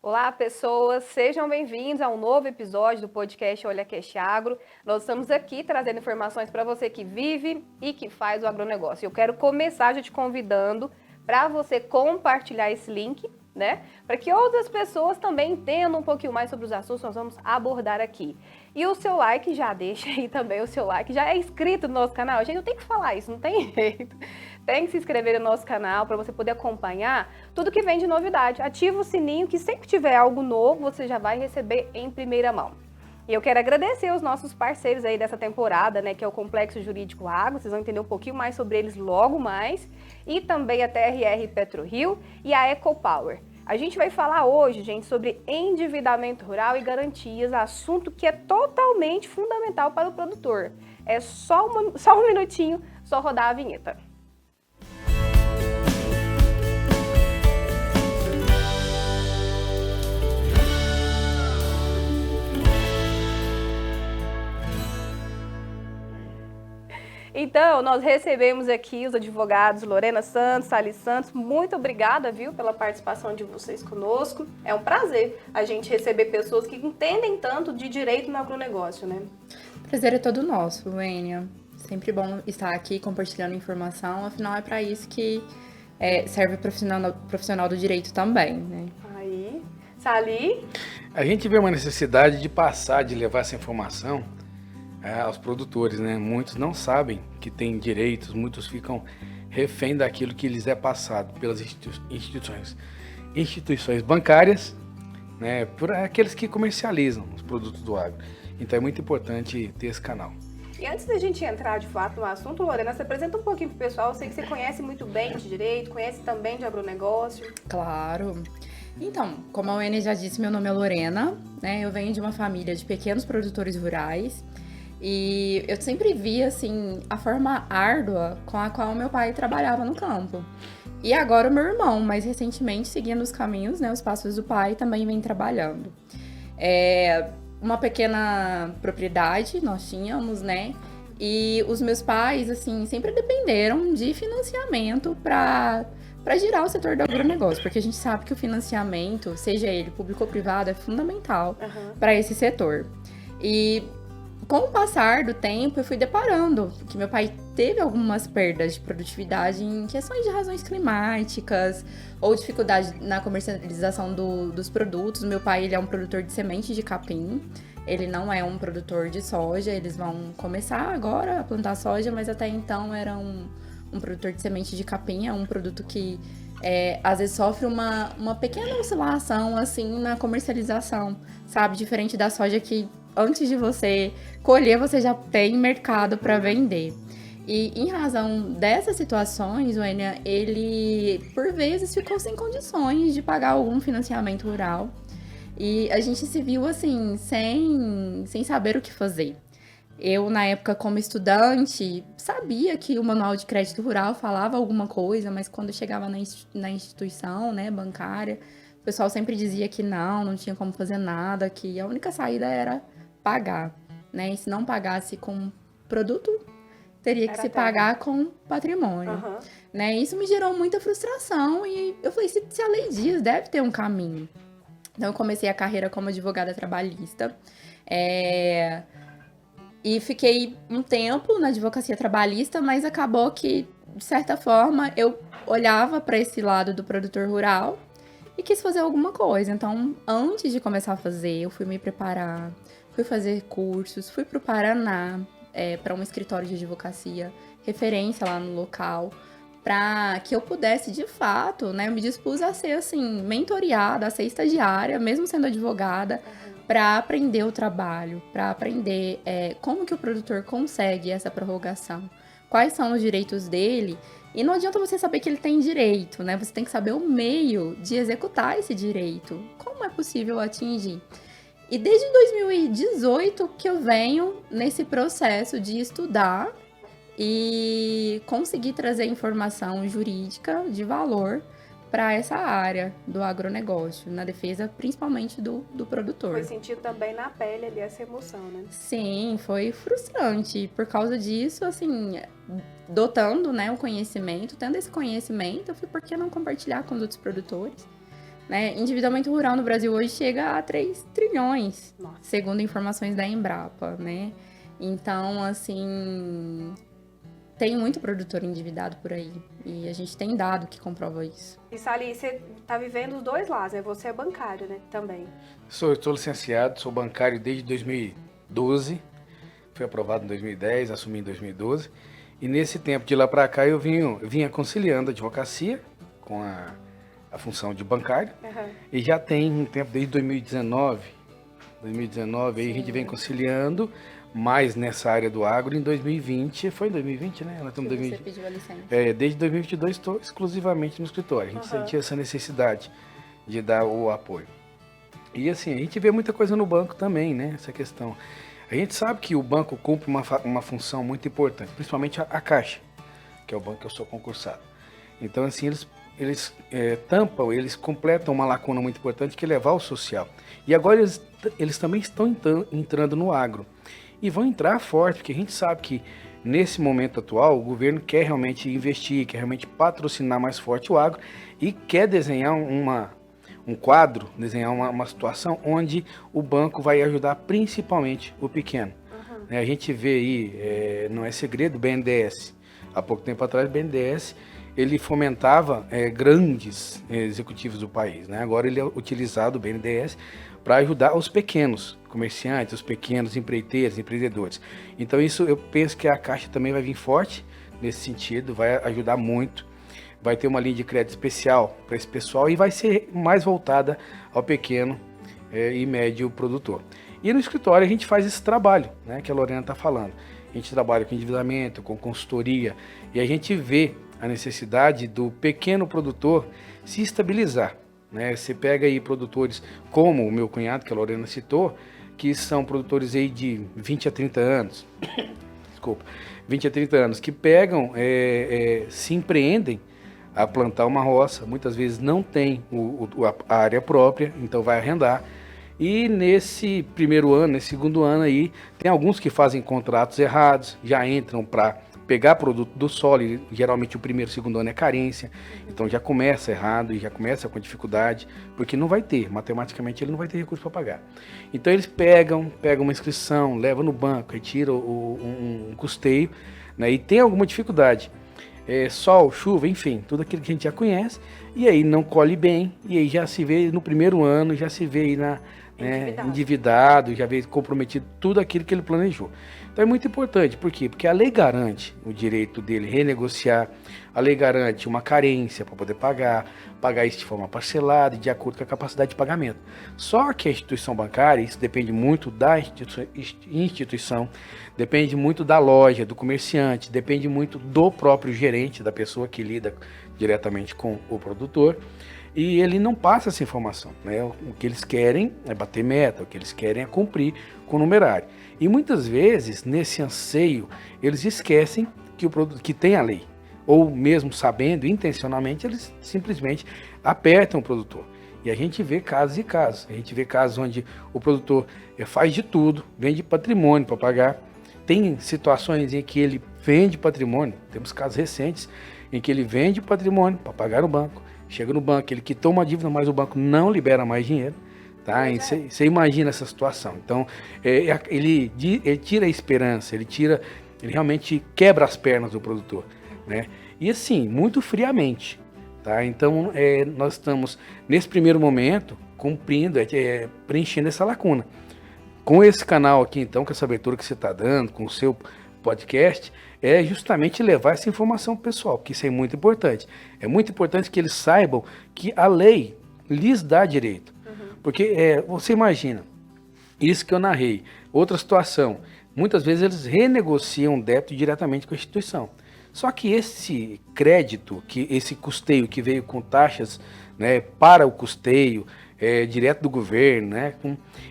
Olá, pessoas, sejam bem-vindos a um novo episódio do podcast OlhaCast Agro. Nós estamos aqui trazendo informações para você que vive e que faz o agronegócio. Eu quero começar já te convidando para você compartilhar esse link, né? Para que outras pessoas também entendam um pouquinho mais sobre os assuntos que nós vamos abordar aqui. E o seu like, já deixa aí também o seu like, já é inscrito no nosso canal. Gente, eu tenho que falar isso, não tem jeito. Tem que se inscrever no nosso canal para você poder acompanhar tudo que vem de novidade. Ativa o sininho que sempre que tiver algo novo, você já vai receber em primeira mão. E eu quero agradecer os nossos parceiros aí dessa temporada, né, que é o Complexo Jurídico Agro. Vocês vão entender um pouquinho mais sobre eles logo mais. E também a TRR PetroRio e a EcoPower. A gente vai falar hoje, gente, sobre endividamento rural e garantias, assunto que é totalmente fundamental para o produtor. É só um minutinho, só rodar a vinheta. Então, nós recebemos aqui os advogados Lorena Santos, Salles Santos. Muito obrigada, viu, pela participação de vocês conosco. É um prazer a gente receber pessoas que entendem tanto de direito no agronegócio, né? Prazer é todo nosso, Wênia. Sempre bom estar aqui compartilhando informação, afinal é para isso que serve o profissional do direito também, né? Aí, Sali? A gente vê uma necessidade de passar, de levar essa informação aos produtores, né? Muitos não sabem que têm direitos, muitos ficam refém daquilo que lhes é passado pelas instituições bancárias, né? Por aqueles que comercializam os produtos do agro. Então é muito importante ter esse canal. E antes da gente entrar de fato no assunto, Lorena, você apresenta um pouquinho pro pessoal. Eu sei que você conhece muito bem de direito, conhece também de agronegócio. Claro. Então, como a Wênia já disse, meu nome é Lorena, né? Eu venho de uma família de pequenos produtores rurais. E eu sempre vi, assim, a forma árdua com a qual meu pai trabalhava no campo. E agora o meu irmão, mais recentemente, seguindo os caminhos, né, os passos do pai, também vem trabalhando. Uma pequena propriedade nós tínhamos, né? E os meus pais, assim, sempre dependeram de financiamento para girar o setor do agronegócio, porque a gente sabe que o financiamento, seja ele público ou privado, é fundamental para esse setor. E com o passar do tempo, eu fui deparando que meu pai teve algumas perdas de produtividade em questões de razões climáticas ou dificuldade na comercialização dos produtos. Meu pai, ele é um produtor de semente de capim, ele não é um produtor de soja. Eles vão começar agora a plantar soja, mas até então era um produtor de semente de capim. É um produto que às vezes sofre uma pequena oscilação assim na comercialização, sabe? Diferente da soja que antes de você colher, você já tem mercado para vender. E em razão dessas situações, o Wênia, ele, por vezes, ficou sem condições de pagar algum financiamento rural. E a gente se viu, assim, sem saber o que fazer. Eu, na época, como estudante, sabia que o Manual de Crédito Rural falava alguma coisa, mas quando chegava na instituição, né, bancária, o pessoal sempre dizia que não tinha como fazer nada, que a única saída era pagar, né? E se não pagasse com produto, teria que se pagar com patrimônio, né? Isso me gerou muita frustração e eu falei, se a lei diz, deve ter um caminho. Então, eu comecei a carreira como advogada trabalhista e fiquei um tempo na advocacia trabalhista, mas acabou que, de certa forma, eu olhava para esse lado do produtor rural e quis fazer alguma coisa. Então, antes de começar a fazer, eu fui me preparar, fui fazer cursos, fui para o Paraná, para um escritório de advocacia, referência lá no local, para que eu pudesse, de fato, né, eu me dispus a ser, assim, mentoreada, a ser estagiária, mesmo sendo advogada, para aprender o trabalho, para aprender como que o produtor consegue essa prorrogação, quais são os direitos dele. E não adianta você saber que ele tem direito, né? Você tem que saber o meio de executar esse direito. Como é possível atingir? E desde 2018 que eu venho nesse processo de estudar e conseguir trazer informação jurídica de valor para essa área do agronegócio, na defesa principalmente do produtor. Foi sentido também na pele ali essa emoção, né? Sim, foi frustrante. Por causa disso, assim, dotando, né, o conhecimento, tendo esse conhecimento, eu falei, por que não compartilhar com os outros produtores? né? Endividamento rural no Brasil hoje chega a 3 trilhões, Nossa. segundo informações da Embrapa, né? Então, assim, tem muito produtor endividado por aí. E a gente tem dado que comprova isso. E Sally, você tá vivendo os dois lados, né? Você é bancário, né? Também. Estou licenciado, sou bancário desde 2012. Fui aprovado em 2010, assumi em 2012. E nesse tempo de lá para cá eu vinha conciliando a advocacia com a função de bancário. Uhum. E já tem um tempo, desde 2019, aí a gente vem conciliando mais nessa área do agro. Em 2020, foi em 2020, né? Nós estamos em Você 2020. pediu a licença. Desde 2022 estou exclusivamente no escritório. A gente sentia essa necessidade de dar o apoio. E assim, a gente vê muita coisa no banco também, né? Essa questão. A gente sabe que o banco cumpre uma função muito importante, principalmente a Caixa, que é o banco que eu sou concursado. Então, assim, eles tampam, eles completam uma lacuna muito importante, que é levar o social. E agora eles também estão entrando no agro. E vão entrar forte, porque a gente sabe que nesse momento atual o governo quer realmente investir, quer realmente patrocinar mais forte o agro e quer desenhar um quadro, desenhar uma situação onde o banco vai ajudar principalmente o pequeno. Uhum. A gente vê aí, não é segredo, o BNDES. Há pouco tempo atrás, o BNDES ele fomentava grandes executivos do país, né? Agora ele é utilizado, o BNDES, para ajudar os pequenos comerciantes, os pequenos empreiteiros, empreendedores. Então isso eu penso que a Caixa também vai vir forte nesse sentido, vai ajudar muito. Vai ter uma linha de crédito especial para esse pessoal e vai ser mais voltada ao pequeno e médio produtor. E no escritório a gente faz esse trabalho, né, que a Lorena está falando. A gente trabalha com endividamento, com consultoria, e a gente vê a necessidade do pequeno produtor se estabilizar, né? Você pega aí produtores como o meu cunhado, que a Lorena citou, que são produtores aí de 20 a 30 anos, desculpa, 20 a 30 anos, que pegam, se empreendem a plantar uma roça, muitas vezes não tem a área própria, então vai arrendar. E nesse primeiro ano, nesse segundo ano aí, tem alguns que fazem contratos errados, já entram para pegar produto do solo, e geralmente o primeiro e segundo ano é carência, então já começa errado e já começa com dificuldade, porque não vai ter, matematicamente ele não vai ter recurso para pagar. Então eles pegam uma inscrição, levam no banco, retiram um custeio, né, e tem alguma dificuldade. Sol, chuva, enfim, tudo aquilo que a gente já conhece, e aí não colhe bem, e aí já se vê no primeiro ano, já se vê aí endividado, já vê comprometido tudo aquilo que ele planejou. Então é muito importante, por quê? Porque a lei garante o direito dele renegociar, a lei garante uma carência para poder pagar isso de forma parcelada e de acordo com a capacidade de pagamento. Só que a instituição bancária, isso depende muito da instituição, depende muito da loja, do comerciante, depende muito do próprio gerente, da pessoa que lida diretamente com o produtor, e ele não passa essa informação, né? O que eles querem é bater meta, o que eles querem é cumprir com o numerário. E muitas vezes, nesse anseio, eles esquecem que o produto que tem a lei, ou mesmo sabendo intencionalmente, eles simplesmente apertam o produtor. E a gente vê casos e casos. A gente vê casos onde o produtor faz de tudo, vende patrimônio para pagar. Tem situações em que ele vende patrimônio, temos casos recentes, em que ele vende patrimônio para pagar no banco. Chega no banco, ele quitou uma dívida, mas o banco não libera mais dinheiro. Tá? Você imagina essa situação. Então, ele tira a esperança, ele realmente quebra as pernas do produtor, né? E assim, muito friamente. Tá? Então, nós estamos, nesse primeiro momento, cumprindo, preenchendo essa lacuna. Com esse canal aqui, então, com essa abertura que você está dando, com o seu podcast, é justamente levar essa informação para o pessoal, porque isso é muito importante. É muito importante que eles saibam que a lei lhes dá direito. Porque você imagina, isso que eu narrei, outra situação, muitas vezes eles renegociam o débito diretamente com a instituição. Só que esse crédito, esse custeio que veio com taxas, né, para o custeio, direto do governo, né,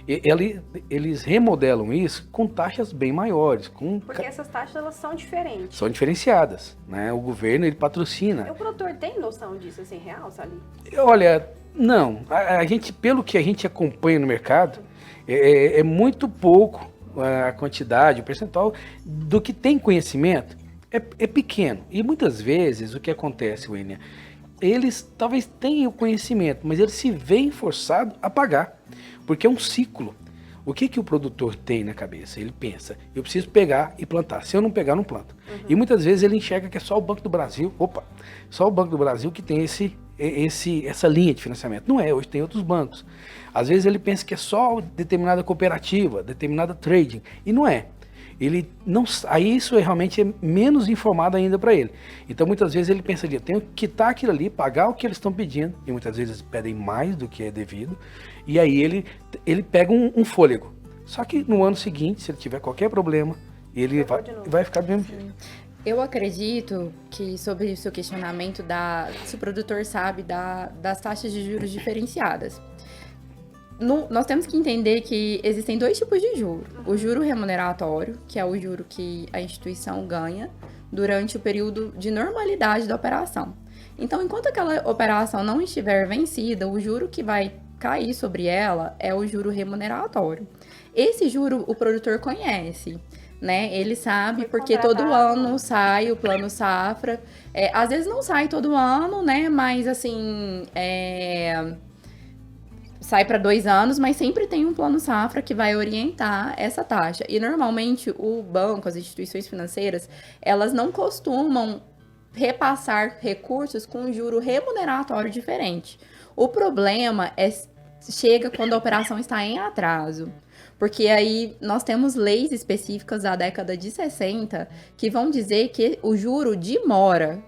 eles remodelam isso com taxas bem maiores. Porque essas taxas elas são diferentes. São diferenciadas, né? O governo ele patrocina. E o produtor tem noção disso assim, real, Sally? Olha, não. A gente, pelo que a gente acompanha no mercado, é muito pouco a quantidade, o percentual do que tem conhecimento é pequeno. E muitas vezes o que acontece, Wênia, eles talvez tenham o conhecimento, mas eles se veem forçados a pagar, porque é um ciclo. O que o produtor tem na cabeça? Ele pensa, eu preciso pegar e plantar. Se eu não pegar, eu não planto. E muitas vezes ele enxerga que é só o Banco do Brasil, só o Banco do Brasil que tem essa linha de financiamento. Não é, hoje tem outros bancos. Às vezes ele pensa que é só determinada cooperativa, determinada trading, e não é. Ele não, aí isso realmente é menos informado ainda para ele. Então muitas vezes ele pensa ali, eu tenho que quitar aquilo ali, pagar o que eles estão pedindo, e muitas vezes eles pedem mais do que é devido, e aí ele pega um fôlego. Só que no ano seguinte, se ele tiver qualquer problema, ele vai ficar do mesmo jeito. Eu acredito que sobre o seu questionamento se o produtor sabe das taxas de juros diferenciadas. Nós temos que entender que existem 2 tipos de juro. O juro remuneratório, que é o juro que a instituição ganha durante o período de normalidade da operação. Então, enquanto aquela operação não estiver vencida, o juro que vai cair sobre ela é o juro remuneratório. Esse juro o produtor conhece, né? Ele sabe porque todo ano sai o plano safra. Às vezes não sai todo ano, né? Mas assim, sai para 2 anos, mas sempre tem um plano safra que vai orientar essa taxa. E normalmente o banco, as instituições financeiras, elas não costumam repassar recursos com um juro remuneratório diferente. O problema chega quando a operação está em atraso. Porque aí nós temos leis específicas da década de 60 que vão dizer que o juro de mora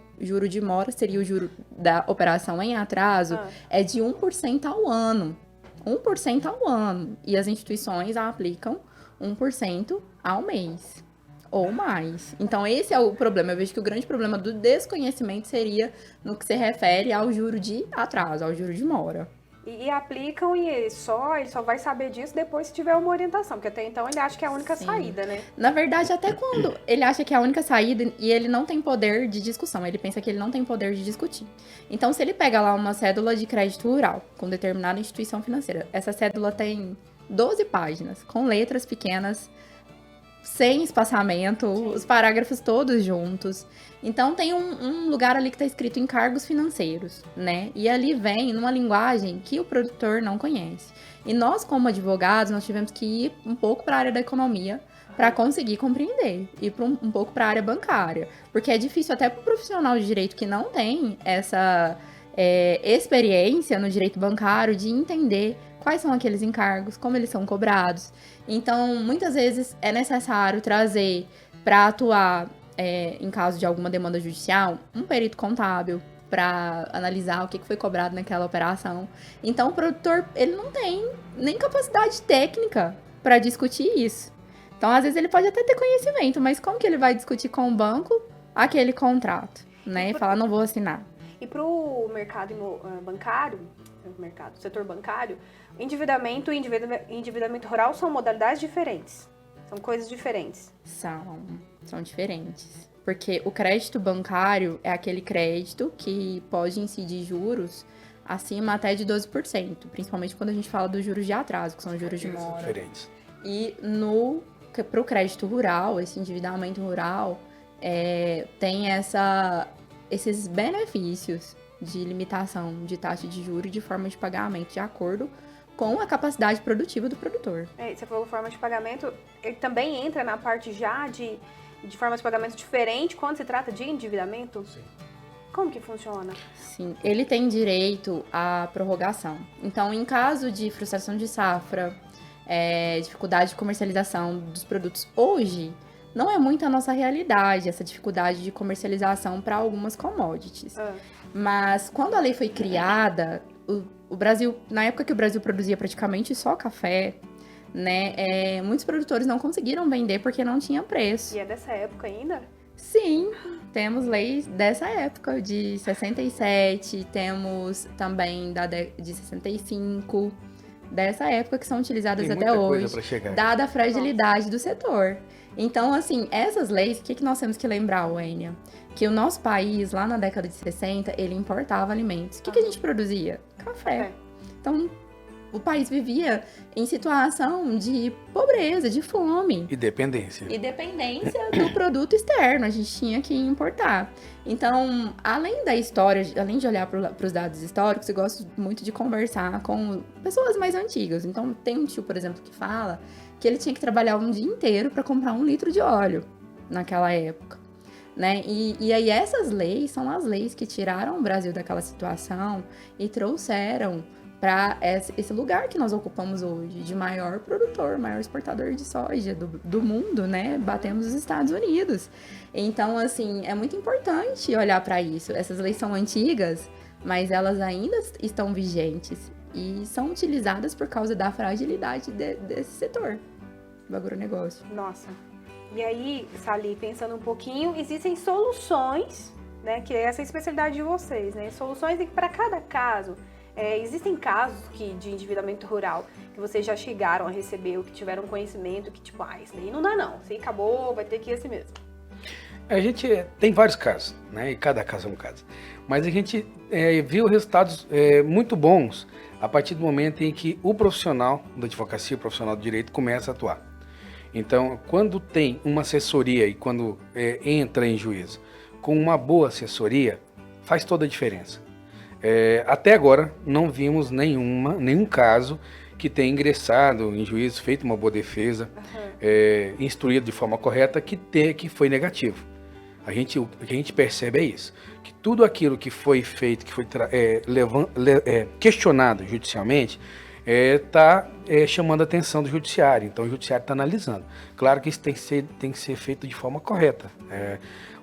seria o juro da operação em atraso, é de 1% ao ano. 1% ao ano. E as instituições aplicam 1% ao mês. Ou mais. Então, esse é o problema. Eu vejo que o grande problema do desconhecimento seria no que se refere ao juro de atraso, ao juro de mora. E aplicam e ele só vai saber disso depois se tiver uma orientação, porque até então ele acha que é a única saída, né? Na verdade, até quando ele acha que é a única saída e ele não tem poder de discussão, ele pensa que ele não tem poder de discutir. Então, se ele pega lá uma cédula de crédito rural com determinada instituição financeira, essa cédula tem 12 páginas, com letras pequenas, sem espaçamento, os parágrafos todos juntos. Então, tem um lugar ali que está escrito encargos financeiros, né? E ali vem numa linguagem que o produtor não conhece. E nós, como advogados, nós tivemos que ir um pouco para a área da economia para conseguir compreender. Ir um pouco para a área bancária. Porque é difícil até para o profissional de direito que não tem essa experiência no direito bancário de entender quais são aqueles encargos, como eles são cobrados. Então, muitas vezes é necessário trazer para atuar, em caso de alguma demanda judicial, um perito contábil para analisar o que foi cobrado naquela operação. Então, o produtor, ele não tem nem capacidade técnica para discutir isso. Então, às vezes, ele pode até ter conhecimento, mas como que ele vai discutir com o banco aquele contrato, né? E falar, não vou assinar. E para o mercado bancário, setor bancário, endividamento e endividamento rural são modalidades diferentes. São coisas diferentes. São diferentes. Porque o crédito bancário é aquele crédito que pode incidir juros acima até de 12%. Principalmente quando a gente fala dos juros de atraso, que são juros de mora. Diferentes. E para o crédito rural, esse endividamento rural, tem esses benefícios de limitação de taxa de juros e de forma de pagamento de acordo com a capacidade produtiva do produtor. Você falou forma de pagamento, ele também entra na parte já de forma de pagamento diferente quando se trata de endividamento? Sim. Como que funciona? Sim, ele tem direito à prorrogação. Então, em caso de frustração de safra, dificuldade de comercialização dos produtos hoje, não é muito a nossa realidade, essa dificuldade de comercialização para algumas commodities. Mas quando a lei foi criada, o Brasil, na época que o Brasil produzia praticamente só café, né, muitos produtores não conseguiram vender porque não tinha preço. E é dessa época ainda? Sim, temos leis dessa época, de 67, temos também de 65, dessa época que são utilizadas até hoje, dada a fragilidade do setor. Então, assim, essas leis, o que nós temos que lembrar, Wênia? Que o nosso país, lá na década de 60, ele importava alimentos. O que a gente produzia? Café. Então, o país vivia em situação de pobreza, de fome. E dependência. E dependência do produto externo, a gente tinha que importar. Então, além da história, além de olhar para os dados históricos, eu gosto muito de conversar com pessoas mais antigas. Então, tem um tio, por exemplo, que fala que ele tinha que trabalhar um dia inteiro para comprar 1 litro de óleo naquela época, né? E aí essas leis são as leis que tiraram o Brasil daquela situação e trouxeram para esse lugar que nós ocupamos hoje, de maior produtor, maior exportador de soja do mundo, né? Batemos os Estados Unidos. Então, assim, é muito importante olhar para isso. Essas leis são antigas, mas elas ainda estão vigentes e são utilizadas por causa da fragilidade desse setor do agronegócio. Nossa. E aí, Sali, pensando um pouquinho, existem soluções, né? Que é essa especialidade de vocês, né? Soluções que para cada caso, existem casos de endividamento rural que vocês já chegaram a receber ou que tiveram conhecimento que tipo, isso daí não dá não, isso aí acabou, vai ter que ir assim mesmo. A gente tem vários casos, né? E cada caso é um caso. Mas a gente viu resultados muito bons a partir do momento em que o profissional da advocacia, o profissional do direito começa a atuar. Então, quando tem uma assessoria e quando entra em juízo com uma boa assessoria, faz toda a diferença. Até agora, não vimos nenhum caso que tenha ingressado em juízo, feito uma boa defesa, instruído de forma correta, que foi negativo. O que a gente percebe é isso, que tudo aquilo que foi feito, que foi questionado judicialmente, está chamando a atenção do judiciário. Então o judiciário está analisando. Claro que isso tem que ser feito de forma correta.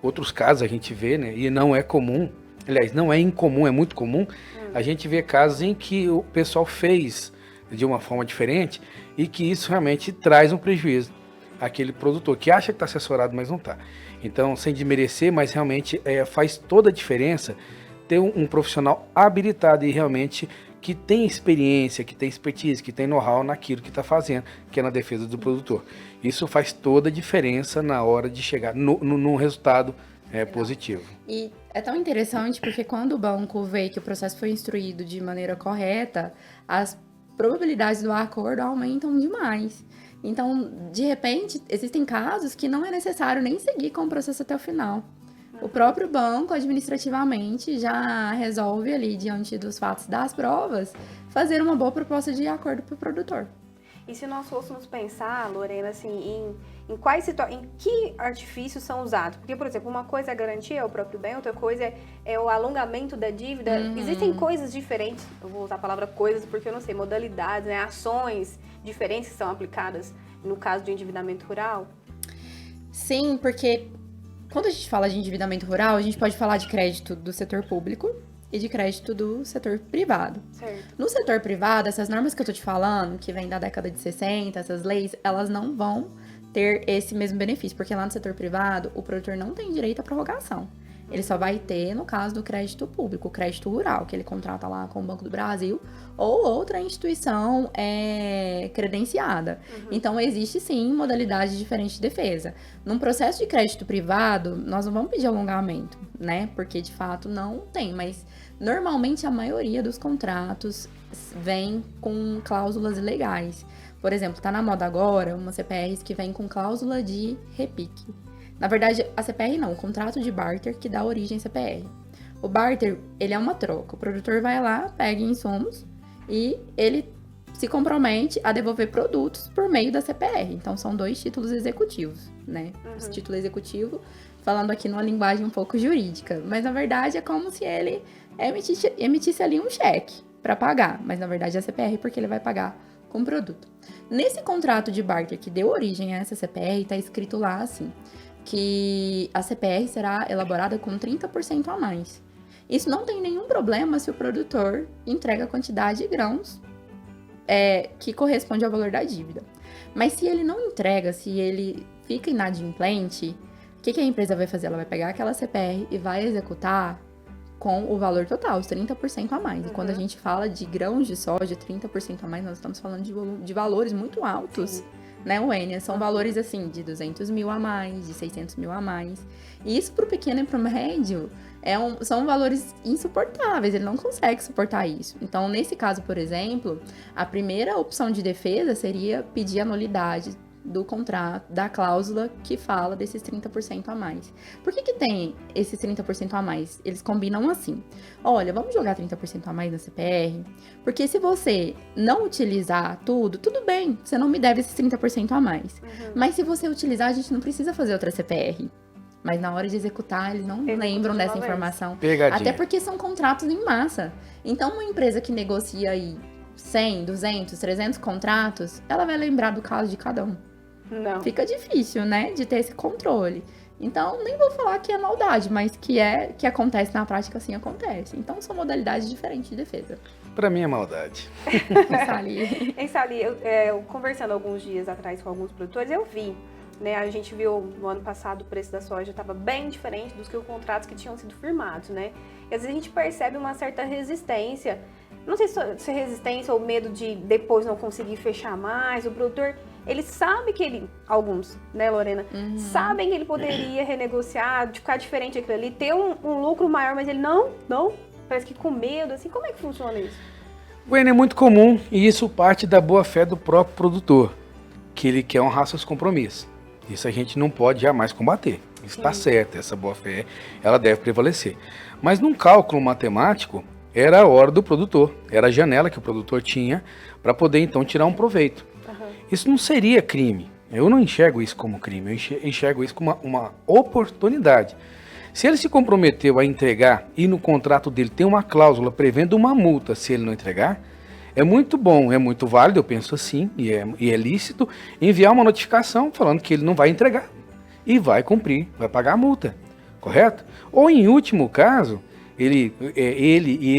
Outros casos a gente vê, né, e não é comum, aliás, não é incomum, é muito comum, a gente vê casos em que o pessoal fez de uma forma diferente e que isso realmente traz um prejuízo àquele produtor que acha que está assessorado, mas não está. Então, sem desmerecer, mas realmente faz toda a diferença ter um profissional habilitado e realmente que tem experiência, que tem expertise, que tem know-how naquilo que está fazendo, que é na defesa do produtor. Isso faz toda a diferença na hora de chegar num resultado positivo. E é tão interessante porque quando o banco vê que o processo foi instruído de maneira correta, as probabilidades do acordo aumentam demais. Então, de repente, existem casos que não é necessário nem seguir com o processo até o final. O próprio banco, administrativamente, já resolve ali, diante dos fatos das provas, fazer uma boa proposta de acordo para o produtor. E se nós fôssemos pensar, Lorena, assim, em que artifícios são usados? Porque, por exemplo, uma coisa é a garantia, é o próprio bem, outra coisa é o alongamento da dívida. Existem coisas diferentes, eu vou usar a palavra coisas porque eu não sei, modalidades, né, ações diferentes que são aplicadas no caso de endividamento rural? Sim, porque quando a gente fala de endividamento rural, a gente pode falar de crédito do setor público e de crédito do setor privado. Certo. No setor privado, essas normas que eu tô te falando, que vem da década de 60, essas leis, elas não vão ter esse mesmo benefício, porque lá no setor privado, o produtor não tem direito à prorrogação. Ele só vai ter no caso do crédito público, o crédito rural, que ele contrata lá com o Banco do Brasil ou outra instituição credenciada. Então, existe sim modalidade diferente de defesa. Num processo de crédito privado, nós não vamos pedir alongamento, né? Porque, de fato, não tem. Mas, normalmente, a maioria dos contratos vem com cláusulas legais. Por exemplo, tá na moda agora uma CPRs que vem com cláusula de repique. Na verdade, a CPR não, o contrato de barter que dá origem à CPR. O barter, ele é uma troca. O produtor vai lá, pega insumos e ele se compromete a devolver produtos por meio da CPR. Então, são 2 títulos executivos, né? Esse título executivo, falando aqui numa linguagem um pouco jurídica. Mas, na verdade, é como se ele emitisse ali um cheque para pagar. Mas, na verdade, é a CPR porque ele vai pagar com o produto. Nesse contrato de barter que deu origem a essa CPR, está escrito lá assim, que a CPR será elaborada com 30% a mais. Isso não tem nenhum problema se o produtor entrega a quantidade de grãos que corresponde ao valor da dívida. Mas se ele não entrega, se ele fica inadimplente, o que a empresa vai fazer? Ela vai pegar aquela CPR e vai executar com o valor total, os 30% a mais. E quando a gente fala de grãos de soja, 30% a mais, nós estamos falando de valores muito altos, né, Wênia? São valores, assim, de 200 mil a mais, de 600 mil a mais. E isso pro pequeno e pro médio são valores insuportáveis, ele não consegue suportar isso. Então, nesse caso, por exemplo, a primeira opção de defesa seria pedir a nulidade do contrato, da cláusula que fala desses 30% a mais. Por que tem esses 30% a mais? Eles combinam assim: olha, vamos jogar 30% a mais na CPR, porque se você não utilizar tudo bem, você não me deve esses 30% a mais. Mas se você utilizar, a gente não precisa fazer outra CPR. Mas na hora de executar, eles não lembram dessa informação. Pegadinha. Até porque são contratos em massa. Então, uma empresa que negocia aí 100, 200, 300 contratos, ela vai lembrar do caso de cada um. Não. Fica difícil, né, de ter esse controle. Então, nem vou falar que é maldade, mas que acontece na prática, sim, acontece. Então, são modalidades diferentes de defesa. Pra mim é maldade. Sally. Eu conversando alguns dias atrás com alguns produtores, eu vi, né, a gente viu no ano passado o preço da soja estava bem diferente dos que os contratos que tinham sido firmados, né? E às vezes a gente percebe uma certa resistência, não sei se é resistência ou medo de depois não conseguir fechar mais. O produtor, ele sabe que alguns, né, Lorena, sabem que ele poderia renegociar, ficar diferente aquilo ali, ter um lucro maior, mas ele não, parece que com medo, assim, como é que funciona isso? Bueno, é muito comum e isso parte da boa fé do próprio produtor, que ele quer honrar seus compromissos. Isso a gente não pode jamais combater. Isso está certo, essa boa fé, ela deve prevalecer. Mas num cálculo matemático, era a hora do produtor, era a janela que o produtor tinha para poder então tirar um proveito. Isso não seria crime. Eu não enxergo isso como crime, eu enxergo isso como uma oportunidade. Se ele se comprometeu a entregar e no contrato dele tem uma cláusula prevendo uma multa se ele não entregar, é muito bom, é muito válido, eu penso assim, e é lícito, enviar uma notificação falando que ele não vai entregar e vai cumprir, vai pagar a multa, correto? Ou em último caso, ele e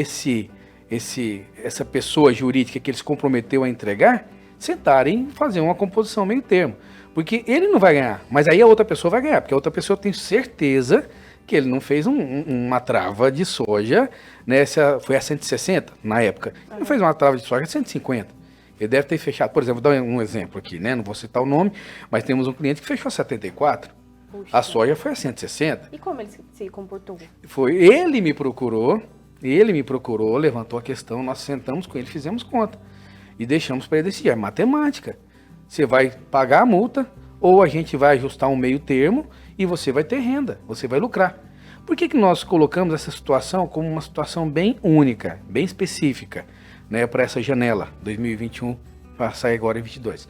essa pessoa jurídica que ele se comprometeu a entregar, sentarem e fazer uma composição meio termo. Porque ele não vai ganhar, mas aí a outra pessoa vai ganhar, porque a outra pessoa tem certeza que ele não fez uma trava de soja, né? Foi a 160 na época. Ele não fez uma trava de soja a 150. Ele deve ter fechado, por exemplo, vou dar um exemplo aqui, né? Não vou citar o nome, mas temos um cliente que fechou a 74. Puxa. A soja foi a 160. E como ele se comportou? Ele me procurou, levantou a questão, nós sentamos com ele, fizemos conta. E deixamos para ele decidir. É matemática. Você vai pagar a multa ou a gente vai ajustar um meio termo e você vai ter renda, você vai lucrar. Por que nós colocamos essa situação como uma situação bem única, bem específica, né, para essa janela 2021, para sair agora em 22?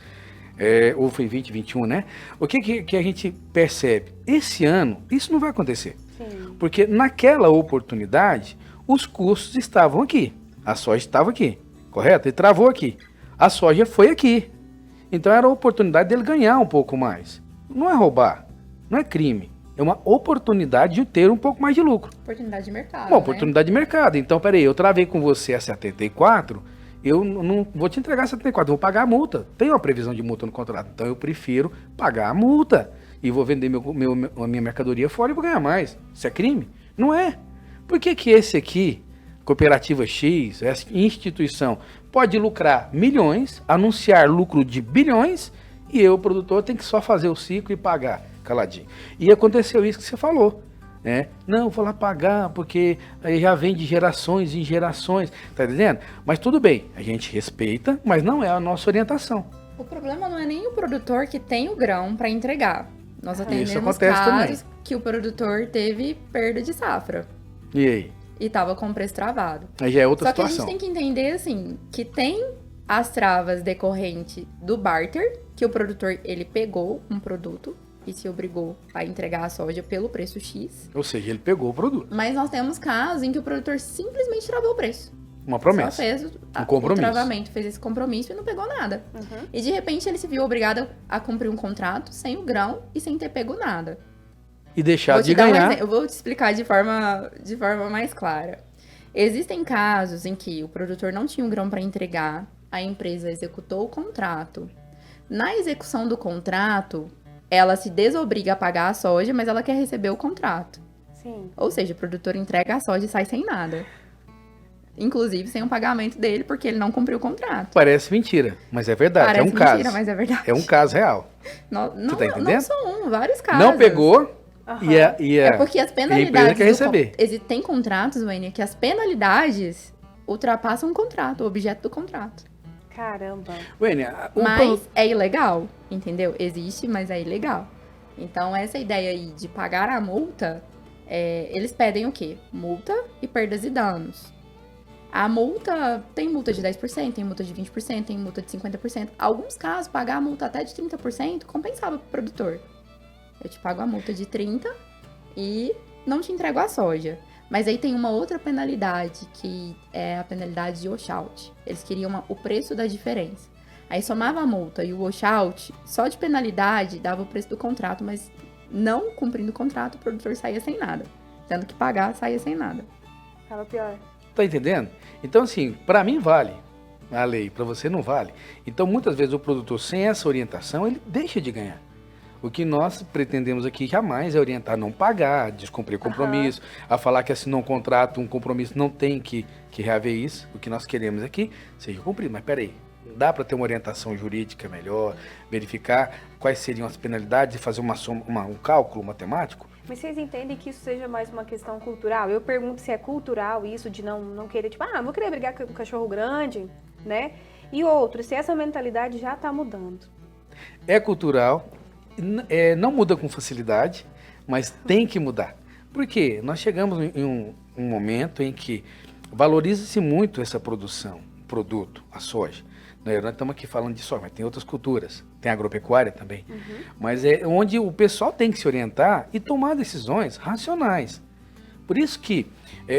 Ou foi 2021, né? O que a gente percebe? Esse ano, isso não vai acontecer. Sim. Porque naquela oportunidade, os custos estavam aqui. A soja estava aqui. Correto? Ele travou aqui. A soja foi aqui. Então era a oportunidade dele ganhar um pouco mais. Não é roubar, não é crime. É uma oportunidade de ter um pouco mais de lucro. Oportunidade de mercado. Uma oportunidade de mercado. Então, peraí, eu travei com você a 74, eu não vou te entregar a 74, eu vou pagar a multa. Tem uma previsão de multa no contrato. Então eu prefiro pagar a multa. E vou vender a minha mercadoria fora e vou ganhar mais. Isso é crime? Não é. Por que esse aqui, Cooperativa X, essa instituição, pode lucrar milhões, anunciar lucro de bilhões, e eu, produtor, tenho que só fazer o ciclo e pagar caladinho? E aconteceu isso que você falou, né? Não, vou lá pagar, porque aí já vem de gerações em gerações, tá entendendo? Mas tudo bem, a gente respeita, mas não é a nossa orientação. O problema não é nem o produtor que tem o grão para entregar. Nós atendemos casos também, que o produtor teve perda de safra. E aí? E tava com o preço travado. Aí já é outra situação. Só que a gente tem que entender, assim, que tem as travas decorrentes do barter, que o produtor, ele pegou um produto e se obrigou a entregar a soja pelo preço X. Ou seja, ele pegou o produto. Mas nós temos casos em que o produtor simplesmente travou o preço. Uma promessa. Só fez um compromisso. O travamento, fez esse compromisso e não pegou nada. E de repente ele se viu obrigado a cumprir um contrato sem o grão e sem ter pego nada. E deixar de ganhar. Eu vou te explicar de forma mais clara. Existem casos em que o produtor não tinha um grão para entregar, a empresa executou o contrato. Na execução do contrato, ela se desobriga a pagar a soja, mas ela quer receber o contrato. Sim. Ou seja, o produtor entrega a soja e sai sem nada. inclusive sem o pagamento dele, porque ele não cumpriu o contrato. Parece mentira, mas é verdade. Parece é um mentira, caso. mas é verdade. É um caso real. Não, Você tá entendendo? não são vários casos. Não pegou É porque as a empresa penalidades... quer receber. Tem contratos, Wênia, que as penalidades ultrapassam o contrato, o objeto do contrato. Caramba. Wênia, Mas é ilegal, entendeu? Existe, mas é ilegal. Então, essa ideia aí de pagar a multa, eles pedem o quê? Multa e perdas e danos. A multa, tem multa de 10%, tem multa de 20%, tem multa de 50%. Alguns casos, pagar a multa até de 30% compensava pro produtor. Eu te pago a multa de 30% e não te entrego a soja. Mas aí tem uma outra penalidade, que é a penalidade de washout. Eles queriam o preço da diferença. Aí somava a multa e o washout, só de penalidade dava o preço do contrato, mas não cumprindo o contrato, o produtor saía sem nada. Tendo que pagar, saía sem nada. Tava pior. Tá entendendo? Então, assim, para mim vale a lei, para você não vale. Então, muitas vezes o produtor, sem essa orientação, ele deixa de ganhar. O que nós pretendemos aqui jamais é orientar a não pagar, a descumprir compromisso, a falar que assinou um contrato, um compromisso, não tem que reaver isso. O que nós queremos aqui seja cumprido. Mas peraí, dá para ter uma orientação jurídica melhor, verificar quais seriam as penalidades e fazer um cálculo matemático? Mas vocês entendem que isso seja mais uma questão cultural? Eu pergunto se é cultural isso de não querer, tipo, vou querer brigar com o cachorro grande, né? E outro, se essa mentalidade já tá mudando. É cultural, não muda com facilidade, mas tem que mudar. Por quê? Nós chegamos em um momento em que valoriza-se muito essa produção, produto, a soja. Nós estamos aqui falando de soja, mas tem outras culturas, tem agropecuária também. Mas é onde o pessoal tem que se orientar e tomar decisões racionais. Por isso que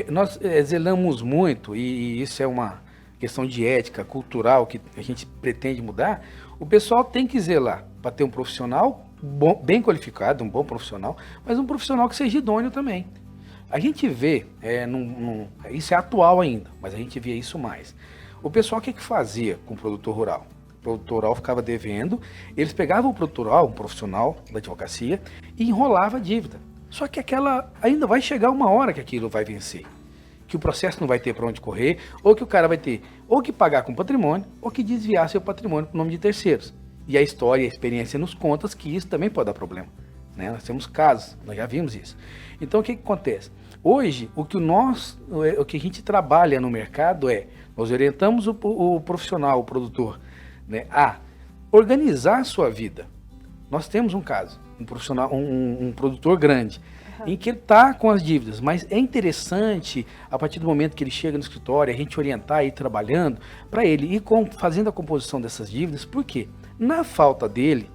nós zelamos muito, e isso é uma questão de ética, cultural, que a gente pretende mudar. O pessoal tem que zelar para ter um profissional bem qualificado, um bom profissional, mas um profissional que seja idôneo também. A gente vê, isso é atual ainda, mas a gente vê isso mais. O pessoal, o que fazia com o produtor rural? O produtor rural ficava devendo, eles pegavam o produtor rural, um profissional da advocacia, e enrolava a dívida. Só que ainda vai chegar uma hora que aquilo vai vencer. Que o processo não vai ter para onde correr, ou que o cara vai ter ou que pagar com patrimônio, ou que desviar seu patrimônio para o nome de terceiros. E a história e a experiência nos conta que isso também pode dar problema. Né? Nós temos casos, nós já vimos isso. Então, o que acontece? Hoje, o que a gente trabalha no mercado nós orientamos o profissional, o produtor, né, a organizar a sua vida. Nós temos um caso, um profissional, um produtor grande, em que ele está com as dívidas, mas é interessante, a partir do momento que ele chega no escritório, a gente orientar e ir trabalhando para ele ir fazendo a composição dessas dívidas. Por quê? Na falta dele,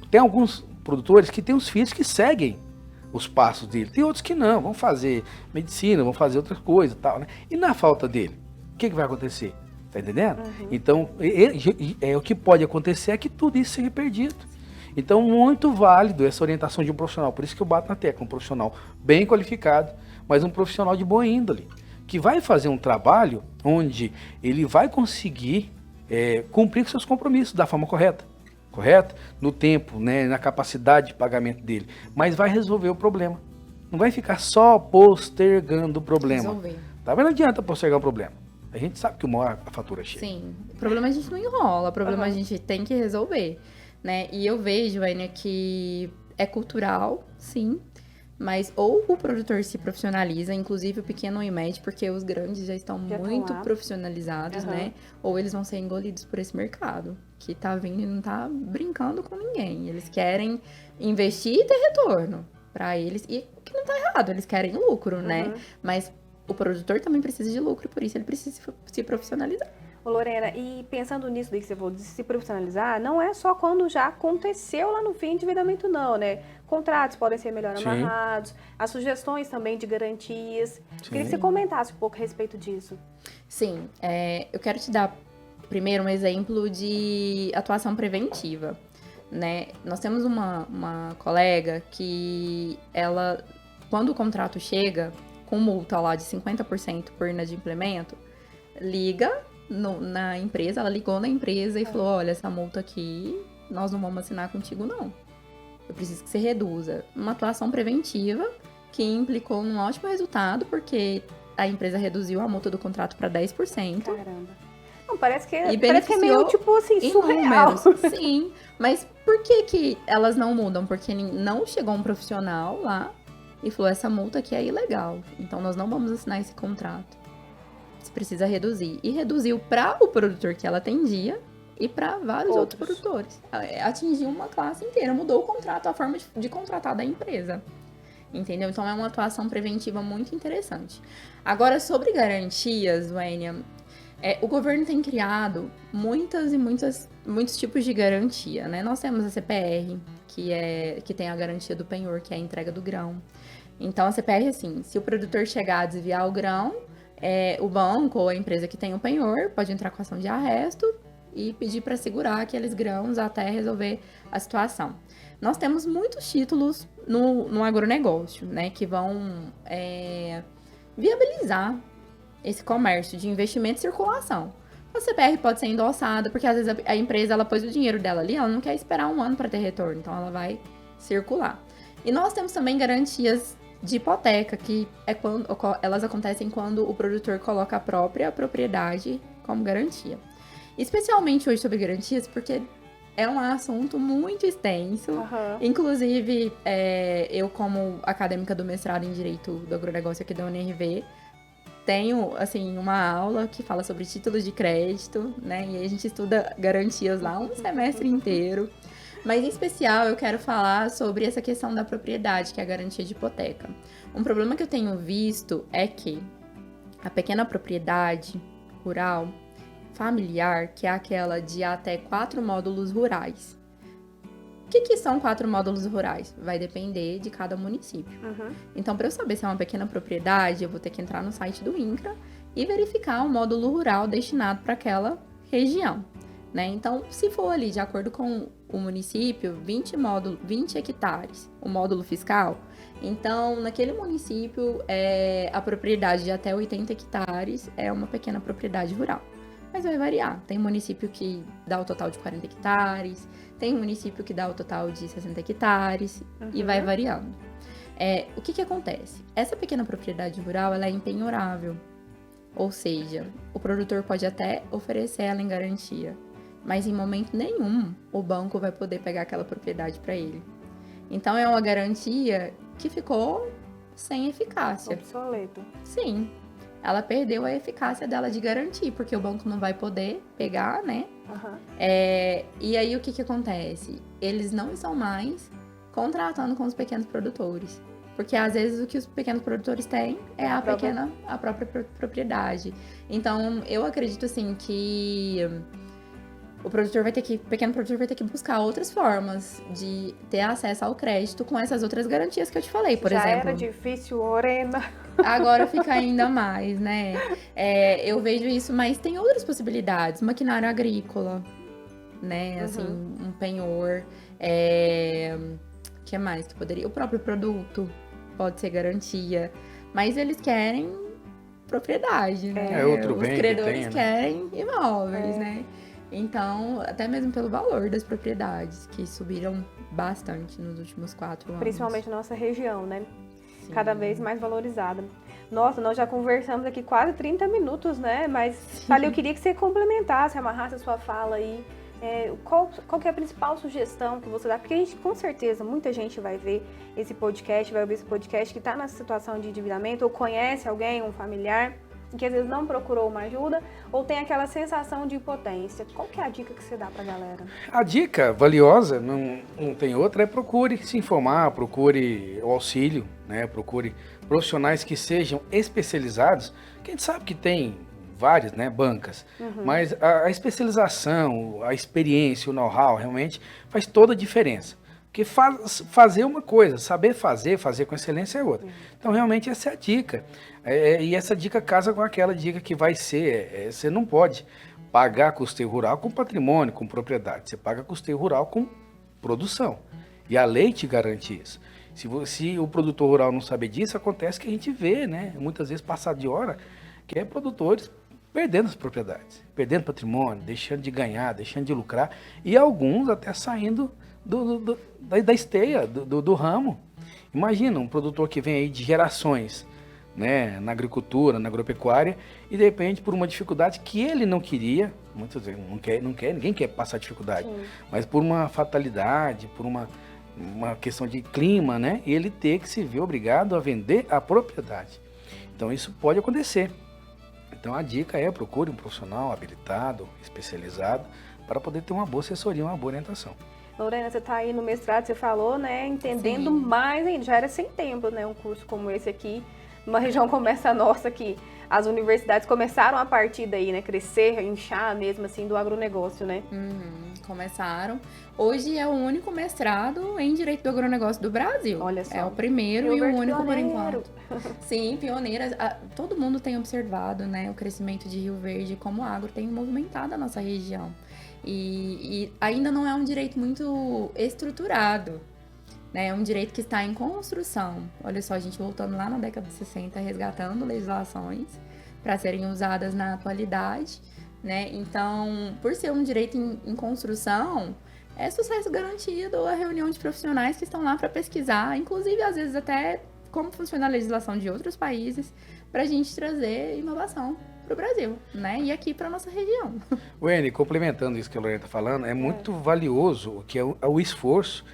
tem alguns produtores que têm os filhos que seguem os passos dele, tem outros que não, vão fazer medicina, vão fazer outras coisas e tal, né? E na falta dele, o que vai acontecer? Tá entendendo? Então, o que pode acontecer é que tudo isso seja perdido. Então, muito válido essa orientação de um profissional. Por isso que eu bato na tecla, um profissional bem qualificado, mas um profissional de boa índole, que vai fazer um trabalho onde ele vai conseguir cumprir com seus compromissos da forma correta? No tempo, né, na capacidade de pagamento dele. Mas vai resolver o problema. Não vai ficar só postergando o problema. Resolver. Tá? Mas não adianta postergar o problema. A gente sabe que uma hora a fatura chega. Sim, o problema a gente não enrola, o problema a gente tem que resolver, né? E eu vejo, Aine, que é cultural, sim, mas ou o produtor se profissionaliza, inclusive o pequeno e médio, porque os grandes já estão muito profissionalizados, né? Ou eles vão ser engolidos por esse mercado, que tá vindo e não tá brincando com ninguém. Eles querem investir e ter retorno para eles, e o que não tá errado, eles querem lucro, né? Mas o produtor também precisa de lucro, por isso ele precisa se profissionalizar. Ô Lorena, e pensando nisso daí que você falou de se profissionalizar, não é só quando já aconteceu lá no fim endividamento não, né? Contratos podem ser melhor amarrados, as sugestões também de garantias. Queria que você comentasse um pouco a respeito disso. Sim, eu quero te dar primeiro um exemplo de atuação preventiva, né? Nós temos uma colega que ela, quando o contrato chega, com multa lá de 50% por inadimplemento, liga na empresa, ela ligou na empresa e falou, olha, essa multa aqui, nós não vamos assinar contigo não. Eu preciso que você reduza. Uma atuação preventiva que implicou num ótimo resultado, porque a empresa reduziu a multa do contrato para 10%. Caramba. Não, parece que é beneficiou meio, tipo assim, surreal. Sim, mas por que elas não mudam? Porque não chegou um profissional lá e falou, essa multa aqui é ilegal, então nós não vamos assinar esse contrato. Você precisa reduzir. E reduziu para o produtor que ela atendia e para vários outros produtores. Atingiu uma classe inteira, mudou o contrato, a forma de contratar da empresa. Entendeu? Então é uma atuação preventiva muito interessante. Agora, sobre garantias, Wênia, o governo tem criado muitos tipos de garantia, né? Nós temos a CPR, que tem a garantia do penhor, que é a entrega do grão. Então, a CPR, assim, se o produtor chegar a desviar o grão, o banco ou a empresa que tem o penhor pode entrar com ação de arresto e pedir para segurar aqueles grãos até resolver a situação. Nós temos muitos títulos no agronegócio, né, que vão viabilizar esse comércio de investimento e circulação. A CPR pode ser endossada, porque às vezes a empresa ela pôs o dinheiro dela ali, ela não quer esperar um ano para ter retorno, então ela vai circular. E nós temos também garantias de hipoteca, que elas acontecem quando o produtor coloca a própria propriedade como garantia. Especialmente hoje sobre garantias, porque é um assunto muito extenso. Inclusive, eu como acadêmica do mestrado em Direito do Agronegócio aqui da UNRV, tenho, assim, uma aula que fala sobre títulos de crédito, né? E aí a gente estuda garantias lá um semestre inteiro. Mas, em especial, eu quero falar sobre essa questão da propriedade, que é a garantia de hipoteca. Um problema que eu tenho visto é que a pequena propriedade rural, familiar, que é aquela de até 4 módulos rurais. O que são 4 módulos rurais? Vai depender de cada município. Então, para eu saber se é uma pequena propriedade, eu vou ter que entrar no site do INCRA e verificar o módulo rural destinado para aquela região. Né? Então, se for ali, de acordo com o município, 20 hectares, o módulo fiscal, então, naquele município, a propriedade de até 80 hectares é uma pequena propriedade rural. Mas vai variar. Tem município que dá o total de 40 hectares, tem município que dá o total de 60 hectares, e vai variando. O que acontece? Essa pequena propriedade rural, ela é empenhorável. Ou seja, o produtor pode até oferecer ela em garantia, mas em momento nenhum o banco vai poder pegar aquela propriedade para ele. Então é uma garantia que ficou sem eficácia. Obsoleto. Sim, ela perdeu a eficácia dela de garantir, porque o banco não vai poder pegar, né? E aí o que acontece? Eles não estão mais contratando com os pequenos produtores. Porque às vezes o que os pequenos produtores têm é a própria propriedade. Então eu acredito assim que o pequeno produtor vai ter que buscar outras formas de ter acesso ao crédito com essas outras garantias que eu te falei, por exemplo. Já era difícil, Lorena. Agora fica ainda mais, né? Eu vejo isso, mas tem outras possibilidades. Maquinário agrícola, né? Assim, um penhor. Que mais que poderia? O próprio produto pode ser garantia. Mas eles querem propriedade, né? Outro bem Os credores que tem, né? querem imóveis, né? Então, até mesmo pelo valor das propriedades, que subiram bastante nos últimos 4 anos. Principalmente na nossa região, né? Sim. Cada vez mais valorizada. Nossa, nós já conversamos aqui quase 30 minutos, né? Mas, Thalia, eu queria que você complementasse, amarrasse a sua fala aí. Qual que é a principal sugestão que você dá? Porque a gente, com certeza, muita gente vai ver esse podcast, vai ouvir esse podcast que está nessa situação de endividamento, ou conhece alguém, um familiar, que às vezes não procurou uma ajuda, ou tem aquela sensação de impotência. Qual que é a dica que você dá pra galera? A dica valiosa, não tem outra, procure se informar, procure o auxílio, né? Procure profissionais que sejam especializados, que a gente sabe que tem várias, né, bancas, mas a especialização, a experiência, o know-how realmente faz toda a diferença. Porque fazer uma coisa, saber fazer com excelência é outra. Então, realmente, essa é a dica. E essa dica casa com aquela dica que vai ser, você não pode pagar custeio rural com patrimônio, com propriedade. Você paga custeio rural com produção. E a lei te garante isso. Se o produtor rural não saber disso, acontece que a gente vê, né, muitas vezes passado de hora, que é produtores perdendo as propriedades, perdendo patrimônio, deixando de ganhar, deixando de lucrar, e alguns até saindo da esteia, do ramo. Imagina um produtor que vem aí de gerações né, na agricultura, na agropecuária, e de repente por uma dificuldade que ele não queria, muitas vezes ninguém quer passar dificuldade, mas por uma fatalidade, por uma questão de clima, né, ele ter que se ver obrigado a vender a propriedade. Então isso pode acontecer. Então a dica é procure um profissional habilitado, especializado, para poder ter uma boa assessoria, uma boa orientação. Lorena, você está aí no mestrado, você falou, né, entendendo Sim. mais ainda, já era sem tempo, né, um curso como esse aqui, numa região como essa nossa, que as universidades começaram a partir daí, né, crescer, inchar mesmo, assim, do agronegócio, né? Começaram. Hoje é o único mestrado em Direito do Agronegócio do Brasil. Olha só. É o primeiro Rio e o Verde único pioneiro. por enquanto. Sim, pioneiras. Todo mundo tem observado, né, o crescimento de Rio Verde, como o agro tem movimentado a nossa região. E ainda não é um direito muito estruturado, né? É um direito que está em construção. Olha só, a gente voltando lá na década de 60, resgatando legislações para serem usadas na atualidade, né? Então, por ser um direito em construção, é sucesso garantido a reunião de profissionais que estão lá para pesquisar, inclusive, às vezes, até como funciona a legislação de outros países, para a gente trazer inovação para o Brasil, né? E aqui para nossa região. Wene, complementando isso que a Lorena está falando, é muito valioso que é o esforço,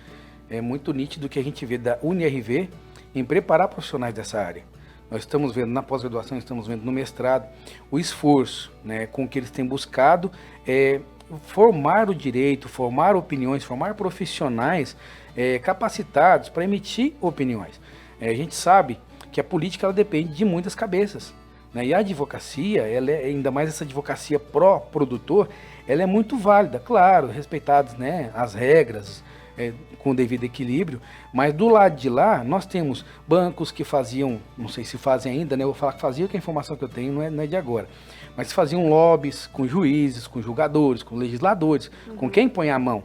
é muito nítido que a gente vê da UniRV em preparar profissionais dessa área. Nós estamos vendo na pós-graduação, estamos vendo no mestrado, o esforço, né, com que eles têm buscado formar o direito, formar opiniões, formar profissionais capacitados para emitir opiniões. A gente sabe que a política ela depende de muitas cabeças, né, e a advocacia, ela ainda mais essa advocacia pró-produtor, ela é muito válida, claro, respeitadas, né, as regras, com o devido equilíbrio, mas do lado de lá nós temos bancos que faziam, não sei se fazem ainda, né? Eu vou falar que faziam, que a informação que eu tenho não é de agora, mas faziam lobbies com juízes, com julgadores, com legisladores, com quem põe a mão,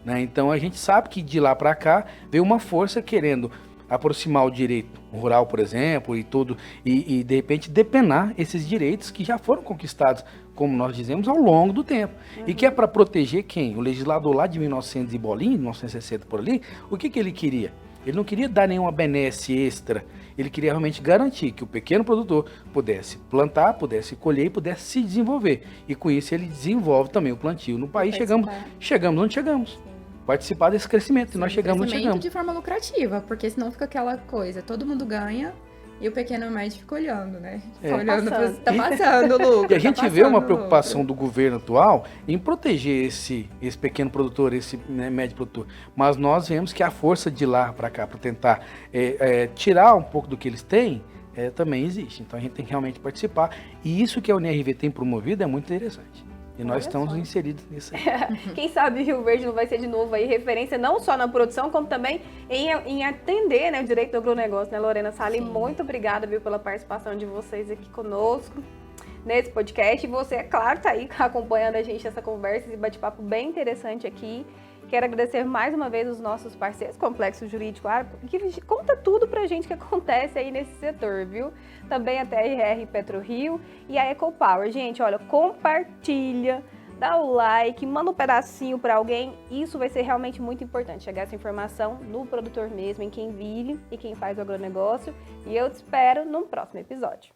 né? Então a gente sabe que de lá para cá veio uma força querendo aproximar o direito rural, por exemplo, e de repente depenar esses direitos que já foram conquistados, como nós dizemos, ao longo do tempo. E que é para proteger quem? O legislador lá de 1900 e bolinha, 1960 por ali, o que ele queria? Ele não queria dar nenhuma benesse extra, ele queria realmente garantir que o pequeno produtor pudesse plantar, pudesse colher e pudesse se desenvolver. E com isso ele desenvolve também o plantio no país. Chegamos onde chegamos. Participar desse crescimento. E nós chegamos onde chegamos. De forma lucrativa, porque senão fica aquela coisa, todo mundo ganha e o pequeno médio fica olhando, né? Fica olhando tá passando lucro. E a gente vê uma preocupação do governo atual em proteger esse pequeno produtor, esse médio produtor. Mas nós vemos que a força de lá para cá, para tentar tirar um pouco do que eles têm, também existe. Então a gente tem que realmente participar. E isso que a UniRV tem promovido é muito interessante. E nós estamos inseridos nisso aí. Quem sabe Rio Verde não vai ser de novo aí referência, não só na produção, como também em atender, né, o direito do agronegócio, né, Lorena Salim? Muito obrigada, viu, pela participação de vocês aqui conosco nesse podcast. E você, é claro, tá aí acompanhando a gente nessa conversa, esse bate-papo bem interessante aqui. Quero agradecer mais uma vez os nossos parceiros, Complexo Jurídico Agro, que conta tudo pra gente que acontece aí nesse setor, viu? Também a TRR PetroRio e a EcoPower. Gente, olha, compartilha, dá o like, manda um pedacinho pra alguém. Isso vai ser realmente muito importante, chegar essa informação no produtor mesmo, em quem vive e quem faz o agronegócio. E eu te espero no próximo episódio.